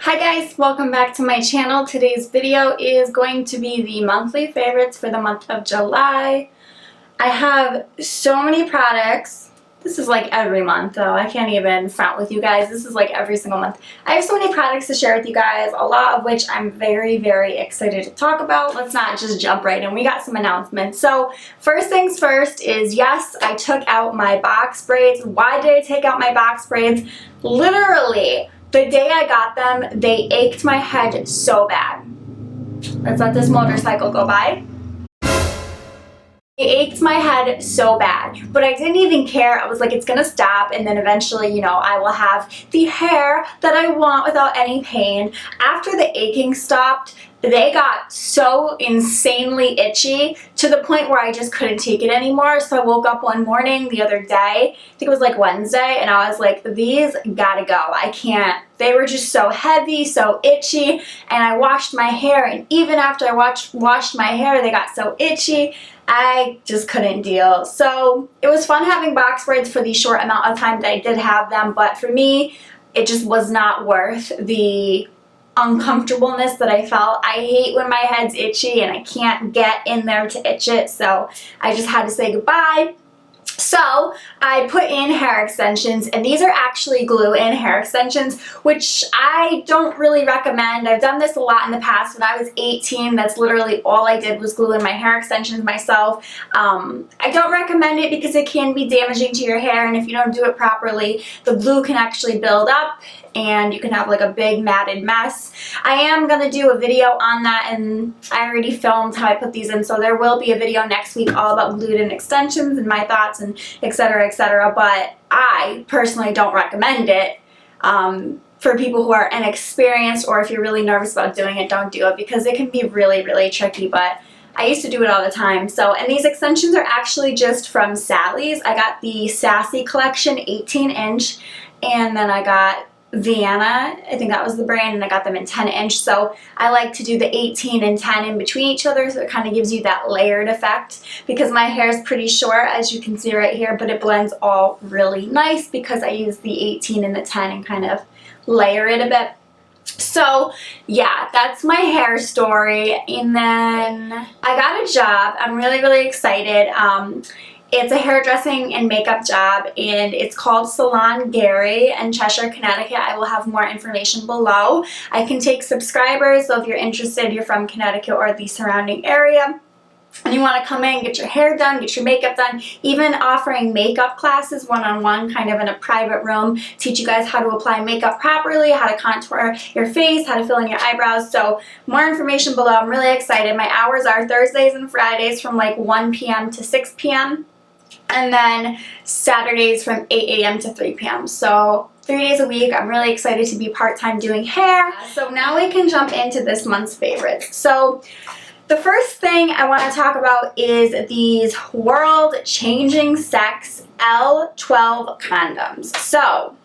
Hi guys, welcome back to my channel. Today's video is going to be the monthly favorites for the month of July. I have so many products. This is like every month though. I can't even front with you guys. This is like every single month. I have so many products to share with you guys, a lot of which I'm very, very excited to talk about. Let's not just jump right in. We got some announcements. So first things first is, yes, I took out my box braids. Why did I take out my box braids? Literally, the day I got them, they ached my head so bad. Let's let this motorcycle go by. It ached my head so bad, but I didn't even care. I was like, it's gonna stop, and then eventually, you know, I will have the hair that I want without any pain. After the aching stopped, they got so insanely itchy to the point where I just couldn't take it anymore. So I woke up one morning the other day, I think it was like Wednesday, and I was like, these gotta go. I can't. They were just so heavy, so itchy, and I washed my hair, and even after I washed my hair, they got so itchy. I just couldn't deal. So it was fun having box braids for the short amount of time that I did have them, but for me, it just was not worth the uncomfortableness that I felt. I hate when my head's itchy and I can't get in there to itch it, so I just had to say goodbye. So I put in hair extensions, and these are actually glue-in hair extensions, which I don't really recommend. I've done this a lot in the past. When I was 18, that's literally all I did was glue in my hair extensions myself. I don't recommend it because it can be damaging to your hair, and if you don't do it properly, the glue can actually build up and you can have like a big matted mess. I am going to do a video on that, and I already filmed how I put these in, so there will be a video next week all about glued-in extensions and my thoughts and etc, etc, but I personally don't recommend it. For people who are inexperienced, or if you're really nervous about doing it, don't do it because it can be really, really tricky, but I used to do it all the time. So, and these extensions are actually just from Sally's. I got the Sassy Collection 18-inch, and then I got Vienna, I think that was the brand, and I got them in 10-inch. So I like to do the 18 and 10 in between each other, so it kind of gives you that layered effect, because my hair is pretty short, as you can see right here, but it blends all really nice because I use the 18 and the 10 and kind of layer it a bit. So yeah, that's my hair story. And then I got a job. I'm really, really excited. It's a hairdressing and makeup job, and it's called Salon Gary in Cheshire, Connecticut. I will have more information below. I can take subscribers, so if you're interested, you're from Connecticut or the surrounding area, and you want to come in, get your hair done, get your makeup done, even offering makeup classes one-on-one, kind of in a private room, teach you guys how to apply makeup properly, how to contour your face, how to fill in your eyebrows. So more information below. I'm really excited. My hours are Thursdays and Fridays from like 1 p.m. to 6 p.m. and then Saturdays from 8 a.m. to 3 p.m. So 3 days a week. I'm really excited to be part-time doing hair. So now we can jump into this month's favorites. So the first thing I want to talk about is these world-changing sex L12 condoms. So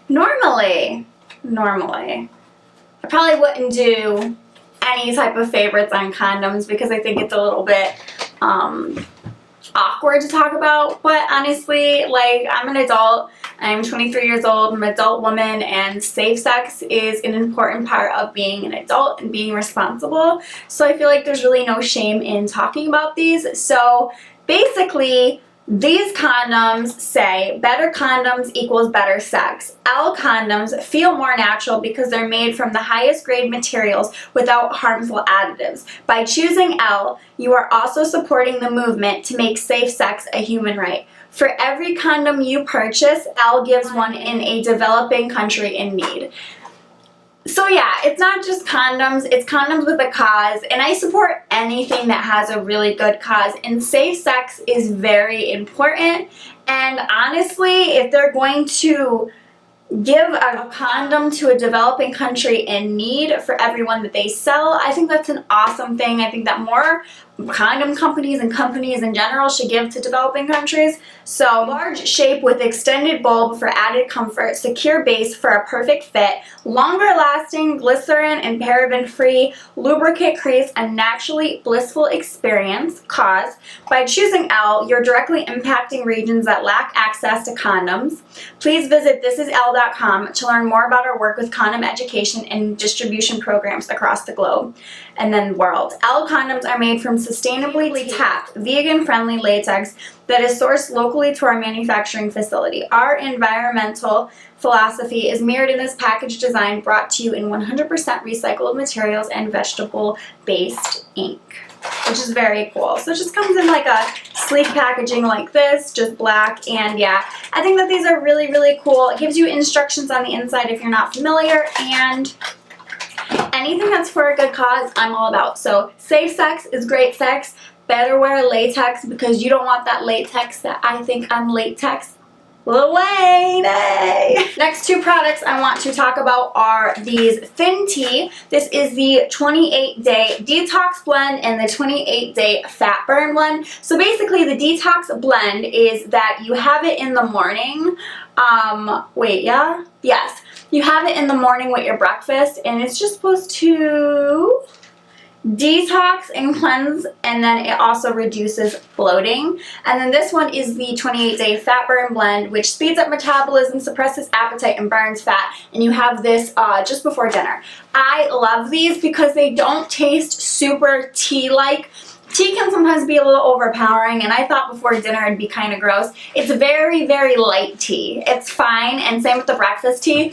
normally, I probably wouldn't do any type of favorites on condoms because I think it's a little bit awkward to talk about, but honestly, like, I'm an adult. I'm 23 years old. I'm an adult woman, and safe sex is an important part of being an adult and being responsible. So I feel like there's really no shame in talking about these. So basically, these condoms say better condoms equals better sex. L condoms feel more natural because they're made from the highest grade materials without harmful additives. By choosing L, you are also supporting the movement to make safe sex a human right. For every condom you purchase, L gives one in a developing country in need. So yeah, it's not just condoms, it's condoms with a cause, and I support anything that has a really good cause, and safe sex is very important. And honestly, if they're going to give a condom to a developing country in need for everyone that they sell, I think that's an awesome thing. I think that more condom companies and companies in general should give to developing countries. So large shape with extended bulb for added comfort, secure base for a perfect fit, longer lasting, glycerin and paraben free, lubricant creates a naturally blissful experience. Cause, by choosing L, you're directly impacting regions that lack access to condoms. Please visit thisisl.com to learn more about our work with condom education and distribution programs across the globe and then world. L condoms are made from sustainably tapped, vegan-friendly latex that is sourced locally to our manufacturing facility. Our environmental philosophy is mirrored in this package design, brought to you in 100% recycled materials and vegetable-based ink, which is very cool. So it just comes in like a sleek packaging like this, just black, and yeah, I think that these are really, really cool. It gives you instructions on the inside if you're not familiar, and anything that's for a good cause, I'm all about. So safe sex is great sex. Better wear latex because you don't want that latex that I think I'm latex. Lil Wayne, hey! Next two products I want to talk about are these Thin Tea. This is the 28-day detox blend and the 28-day fat burn blend. So basically the detox blend is that you have it in the morning. Yes. You have it in the morning with your breakfast, and it's just supposed to detox and cleanse, and then it also reduces bloating. And then this one is the 28-day fat burn blend, which speeds up metabolism, suppresses appetite, and burns fat. And you have this just before dinner. I love these because they don't taste super tea-like. Tea can sometimes be a little overpowering, and I thought before dinner it'd be kind of gross. It's very, very light tea. It's fine, and same with the breakfast tea.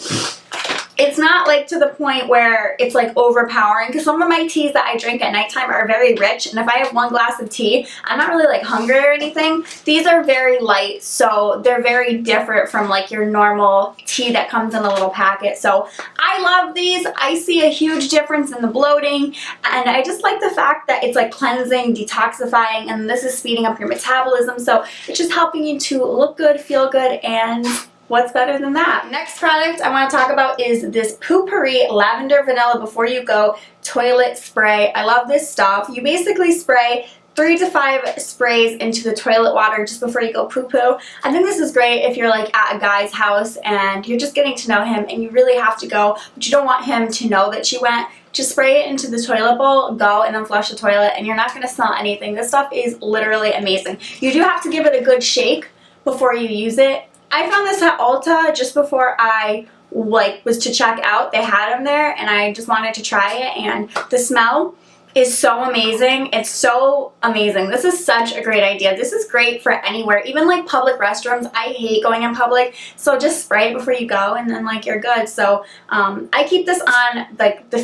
It's not like to the point where it's like overpowering, because some of my teas that I drink at nighttime are very rich, and if I have one glass of tea, I'm not really like hungry or anything. These are very light, so they're very different from like your normal tea that comes in a little packet. So I love these. I see a huge difference in the bloating, and I just like the fact that it's like cleansing, detoxifying, and this is speeding up your metabolism, so it's just helping you to look good, feel good, and what's better than that? Next product I want to talk about is this POO POURRI Lavender Vanilla Before You Go Toilet Spray. I love this stuff. You basically spray 3 to 5 sprays into the toilet water just before you go poo-poo. I think this is great if you're like at a guy's house and you're just getting to know him and you really have to go, but you don't want him to know that you went. Just spray it into the toilet bowl, go, and then flush the toilet, and you're not going to smell anything. This stuff is literally amazing. You do have to give it a good shake before you use it. I found this at Ulta just before I was to check out. They had them there and I just wanted to try it, and the smell is so amazing. It's so amazing. This is such a great idea. This is great for anywhere, even like public restrooms. I hate going in public, so just spray it before you go and then like you're good. So I keep this on like the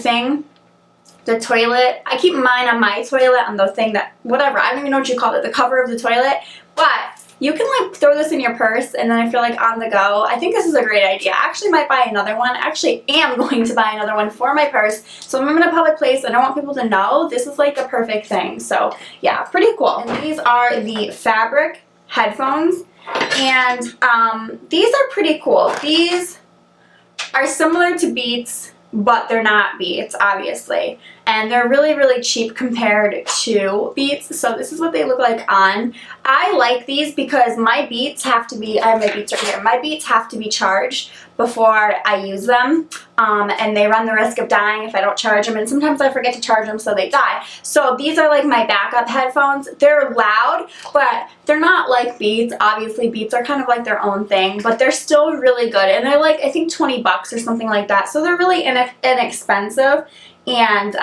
toilet. I keep mine on my toilet on the thing that, whatever, I don't even know what you call it, the cover of the toilet, but you can like throw this in your purse, and then if you're like on the go, I think this is a great idea. I actually might buy another one. I actually am going to buy another one for my purse. So if I'm in a public place and I want people to know, this is like a perfect thing. So yeah, pretty cool. And these are the fabric headphones, and these are pretty cool. These are similar to Beats, but they're not Beats, obviously. And they're really, really cheap compared to Beats. So this is what they look like on. I like these because my Beats have to be, I have my Beats right here. My Beats have to be charged before I use them. And they run the risk of dying if I don't charge them. And sometimes I forget to charge them, so they die. So these are like my backup headphones. They're loud, but they're not like Beats. Obviously, Beats are kind of like their own thing, but they're still really good. And they're like, I think 20 bucks or something like that. So they're really inexpensive. And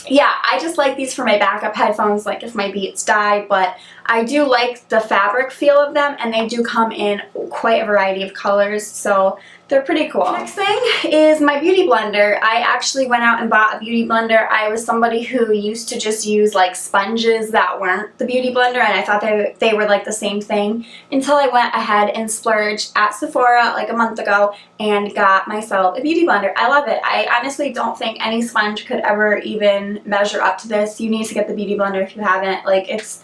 yeah, I just like these for my backup headphones, like if my Beats die, but I do like the fabric feel of them, and they do come in quite a variety of colors, so they're pretty cool. Next thing is my beauty blender. I actually went out and bought a beauty blender. I was somebody who used to just use like sponges that weren't the beauty blender, and I thought they were like the same thing until I went ahead and splurged at Sephora like a month ago and got myself a beauty blender. I love it. I honestly don't think any sponge could ever even measure up to this. You need to get the beauty blender if you haven't. Like it's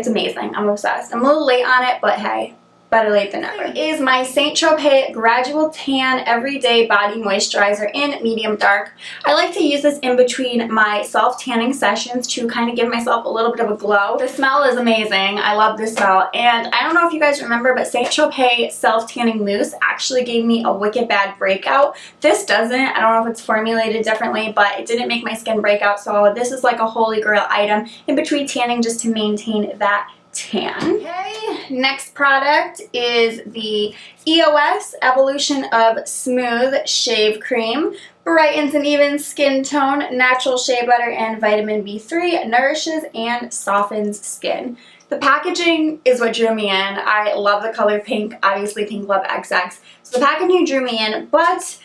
amazing. I'm obsessed. I'm a little late on it, but hey, better late than never. Is my St. Tropez Gradual Tan Everyday Body Moisturizer in medium dark. I like to use this in between my self-tanning sessions to kind of give myself a little bit of a glow. The smell is amazing. I love the smell. And I don't know if you guys remember, but St. Tropez self-tanning mousse actually gave me a wicked bad breakout. This doesn't. I don't know if it's formulated differently, but it didn't make my skin break out. So this is like a holy grail item in between tanning just to maintain that tan. Okay, next product is the EOS Evolution of Smooth Shave Cream. Brightens and evens skin tone, natural shea butter, and vitamin B3, nourishes and softens skin. The packaging is what drew me in. I love the color pink, obviously Pink Love XX. So the packaging drew me in, but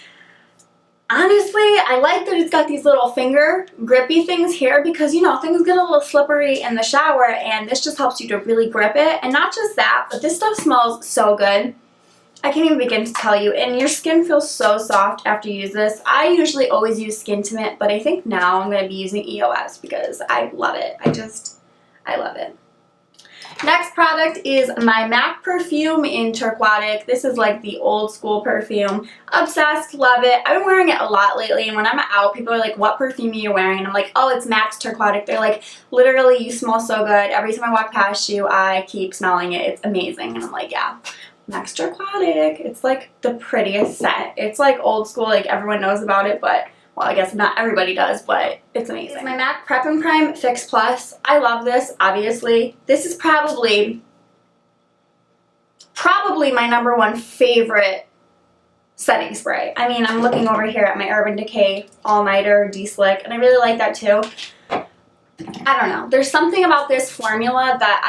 honestly, I like that it's got these little finger grippy things here because, you know, things get a little slippery in the shower, and this just helps you to really grip it. And not just that, but this stuff smells so good. I can't even begin to tell you. And your skin feels so soft after you use this. I usually always use Skintimate, but I think now I'm going to be using EOS because I love it. I love it. Next product is my MAC perfume in Turquatic. This is like the old school perfume. Obsessed, love it. I've been wearing it a lot lately, and when I'm out, people are like, what perfume are you wearing? And I'm like, oh, it's MAC's Turquatic. They're like, literally, you smell so good. Every time I walk past you, I keep smelling it. It's amazing. And I'm like, yeah, MAC's Turquatic. It's like the prettiest scent. It's like old school, like everyone knows about it, but well, I guess not everybody does, but it's amazing. It's my MAC Prep and Prime Fix Plus. I love this, obviously. This is probably my #1 favorite setting spray. I mean, I'm looking over here at my Urban Decay All Nighter De-Slick, and I really like that too. I don't know. There's something about this formula that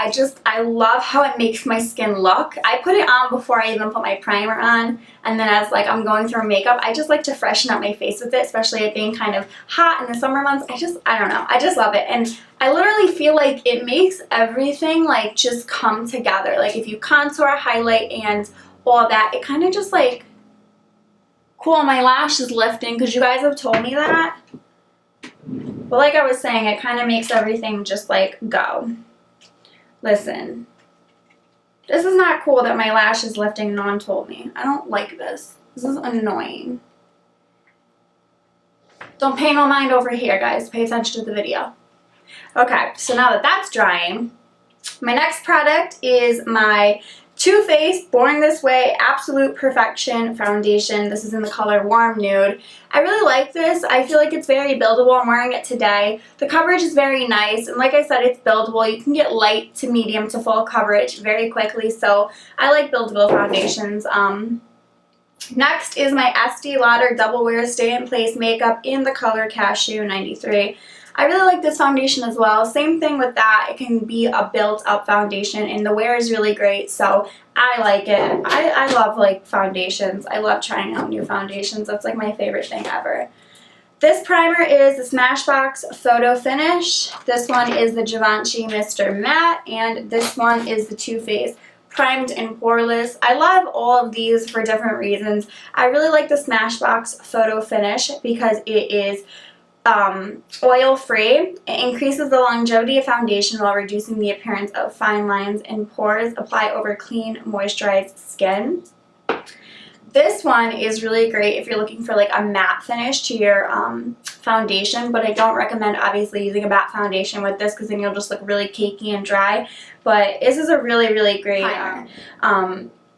I love how it makes my skin look. I put it on before I even put my primer on, and then as like I'm going through makeup, I just like to freshen up my face with it, especially it being kind of hot in the summer months. I don't know. I just love it. And I literally feel like it makes everything like just come together. Like if you contour, highlight, and all that, it kind of just like, cool, my lash is lifting because you guys have told me that. But like I was saying, it kind of makes everything just like go. Listen, this is not cool that my lash is lifting and no one told me. I don't like this. This is annoying. Don't pay no mind over here, guys. Pay attention to the video. Okay, so now that that's drying, my next product is my Too Faced Born This Way Absolute Perfection Foundation. This is in the color Warm Nude. I really like this. I feel like it's very buildable. I'm wearing it today. The coverage is very nice, and like I said, it's buildable. You can get light to medium to full coverage very quickly, so I like buildable foundations. Next is my ESTEE Lauder Double Wear Stay in Place Makeup in the color Cashew 93. I really like this foundation as well. Same thing with that. It can be a built-up foundation, and the wear is really great, so I like it. I love, like, foundations. I love trying out new foundations. That's, like, my favorite thing ever. This primer is the Smashbox Photo Finish. This one is the Givenchy Mr. Matte, and this one is the Too Faced Primed and Poreless. I love all of these for different reasons. I really like the Smashbox Photo Finish because it is oil-free. It increases the longevity of foundation while reducing the appearance of fine lines and pores. Apply over clean, moisturized skin. This one is really great if you're looking for like a matte finish to your foundation, but I don't recommend obviously using a matte foundation with this because then you'll just look really cakey and dry. But this is a really, really great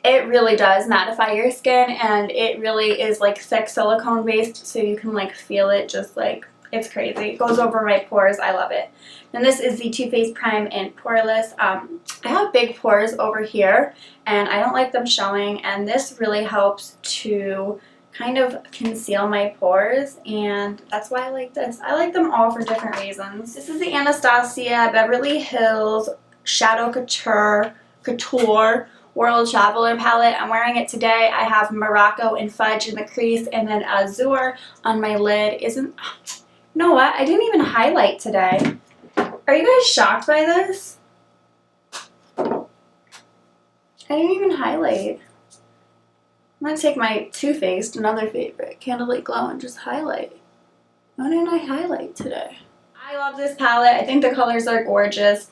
it really does mattify your skin, and it really is like thick silicone based, so you can like feel it just like, it's crazy. It goes over my pores. I love it. And this is the Too Faced Prime and Poreless. I have big pores over here, and I don't like them showing, and this really helps to kind of conceal my pores, and that's why I like this. I like them all for different reasons. This is the Anastasia Beverly Hills Shadow Couture World Traveler palette. I'm wearing it today. I have Morocco and Fudge in the crease, and then Azure on my lid. You know what? I didn't even highlight today. Are you guys shocked by this? I didn't even highlight. I'm going to take my Too Faced, another favorite, Candlelight Glow, and just highlight. Why didn't I highlight today? I love this palette. I think the colors are gorgeous.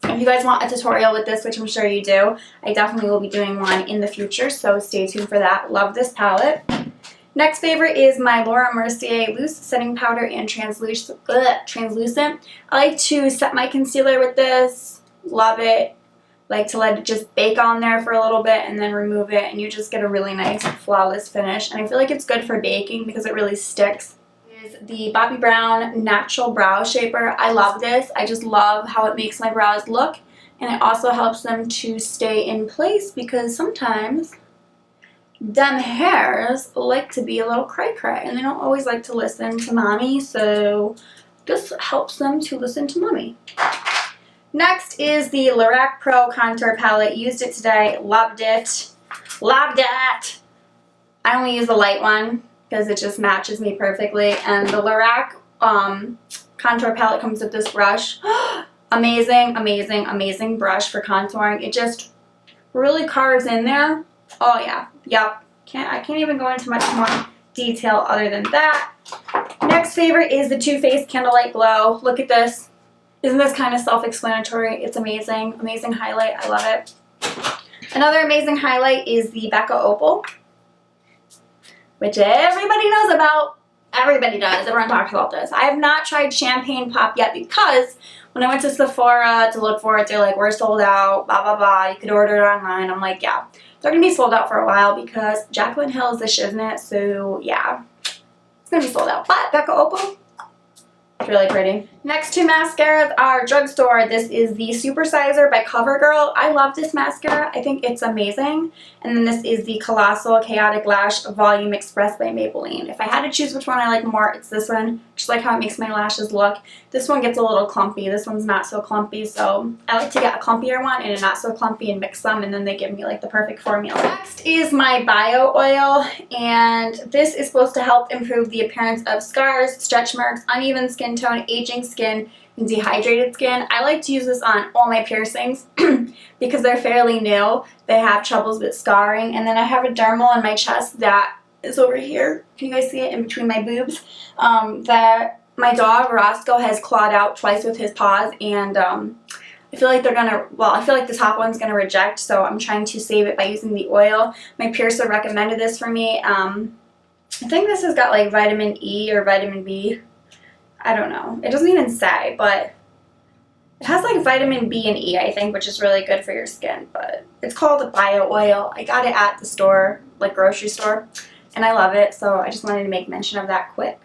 If you guys want a tutorial with this, which I'm sure you do, I definitely will be doing one in the future, so stay tuned for that. Love this palette. Next favorite is my Laura Mercier Loose Setting Powder and Translucent. I like to set my concealer with this. Love it. Like to let it just bake on there for a little bit and then remove it, and you just get a really nice flawless finish. And I feel like it's good for baking because it really sticks. Is the Bobbi Brown Natural Brow Shaper. I love this. I just love how it makes my brows look, and it also helps them to stay in place because sometimes them hairs like to be a little cray-cray and they don't always like to listen to mommy, so this helps them to listen to mommy. Next is the Lorac Pro Contour Palette. Used it today. Loved it. Loved it! I only use the light one because it just matches me perfectly. And the Lorac Contour Palette comes with this brush. Amazing, amazing, amazing brush for contouring. It just really carves in there. Oh yeah. Yep. I can't even go into much more detail other than that. Next favorite is the Too Faced Candlelight Glow. Look at this. Isn't this kind of self-explanatory? It's amazing. Amazing highlight. I love it. Another amazing highlight is the BECCA Opal, which everybody knows about. Everybody does. Everyone talks about this. I have not tried Champagne Pop yet because when I went to Sephora to look for it, they're like, we're sold out, blah, blah, blah. You could order it online. I'm like, yeah. They're going to be sold out for a while because Jaclyn Hill is the shiznit, so yeah. It's going to be sold out. But BECCA Opal, it's really pretty. Next two mascaras are drugstore. This is the Supersizer by CoverGirl. I love this mascara. I think it's amazing. And then this is the Colossal Chaotic Lash Volume Express by Maybelline. If I had to choose which one I like more, it's this one. Just like how it makes my lashes look. This one gets a little clumpy. This one's not so clumpy, so I like to get a clumpier one and a not so clumpy and mix them, and then they give me like the perfect formula. Next is my Bio Oil, and this is supposed to help improve the appearance of scars, stretch marks, uneven skin tone, aging skin, and dehydrated skin. I like to use this on all my piercings because they're fairly new. They have troubles with scarring. And then I have a dermal in my chest that is over here. Can you guys see it in between my boobs? That my dog Roscoe has clawed out twice with his paws, and I feel like they're gonna, well, I feel like the top one's gonna reject, so I'm trying to save it by using the oil. My piercer recommended this for me. I think this has got like vitamin E or vitamin B. I don't know. It doesn't even say, but it has like vitamin B and E, I think, which is really good for your skin. But it's called a Bio Oil. I got it at the store, like grocery store, and I love it, so I just wanted to make mention of that quick.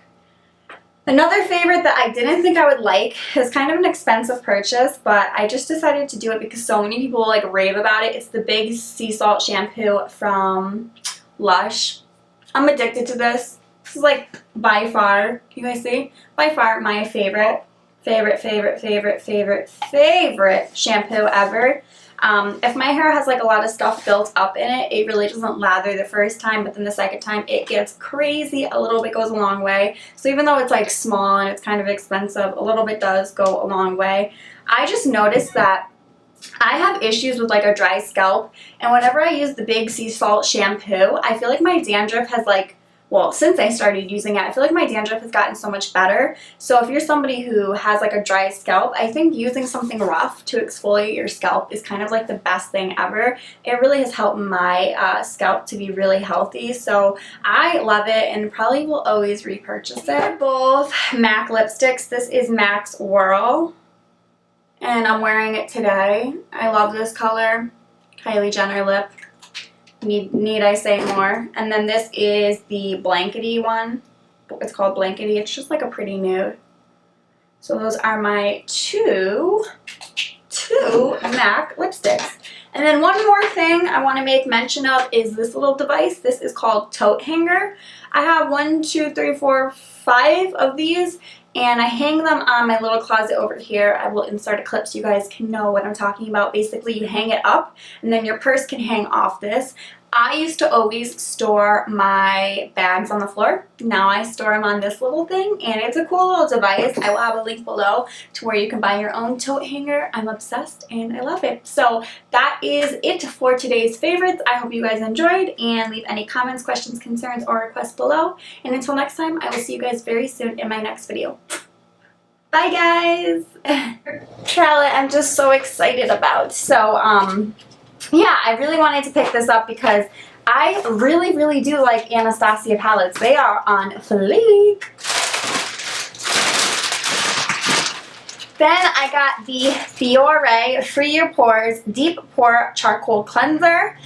Another favorite that I didn't think I would like is kind of an expensive purchase, but I just decided to do it because so many people like rave about it. It's the Big Sea Salt Shampoo from Lush. I'm addicted to this. This is like by far, can you guys see? By far my favorite shampoo ever. If my hair has like a lot of stuff built up in it, it really doesn't lather the first time, but then the second time it gets crazy. A little bit goes a long way. So even though it's like small and it's kind of expensive, a little bit does go a long way. I just noticed that I have issues with like a dry scalp, and whenever I use the Big Sea Salt shampoo, I feel like my dandruff has like, well, since I started using it, I feel like my dandruff has gotten so much better. So if you're somebody who has like a dry scalp, I think using something rough to exfoliate your scalp is kind of like the best thing ever. It really has helped my scalp to be really healthy. So I love it and probably will always repurchase it. Both MAC lipsticks. This is MAC's WHIRL, and I'm wearing it today. I love this color. Kylie Jenner lip. Need I say more? And then this is the Blankety one. It's called Blankety. It's just like a pretty nude. So those are my two MAC lipsticks. And then one more thing I want to make mention of is this little device. This is called Tote Hanger. I have 1, 2, 3, 4, 5 of these, and I hang them on my little closet over here. I will insert a clip so you guys can know what I'm talking about. Basically, you hang it up, and then your purse can hang off this. I used to always store my bags on the floor. Now I store them on this little thing, and it's a cool little device. I will have a link below to where you can buy your own tote hanger. I'm obsessed, and I love it. So that is it for today's favorites. I hope you guys enjoyed, and leave any comments, questions, concerns, or requests below. And until next time, I will see you guys very soon in my next video. Bye guys! Palette I'm just so excited about. So, yeah, I really wanted to pick this up because I really do like Anastasia palettes. They are on fleek. Then I got the Fiore Free Your Pores Deep Pore Charcoal Cleanser.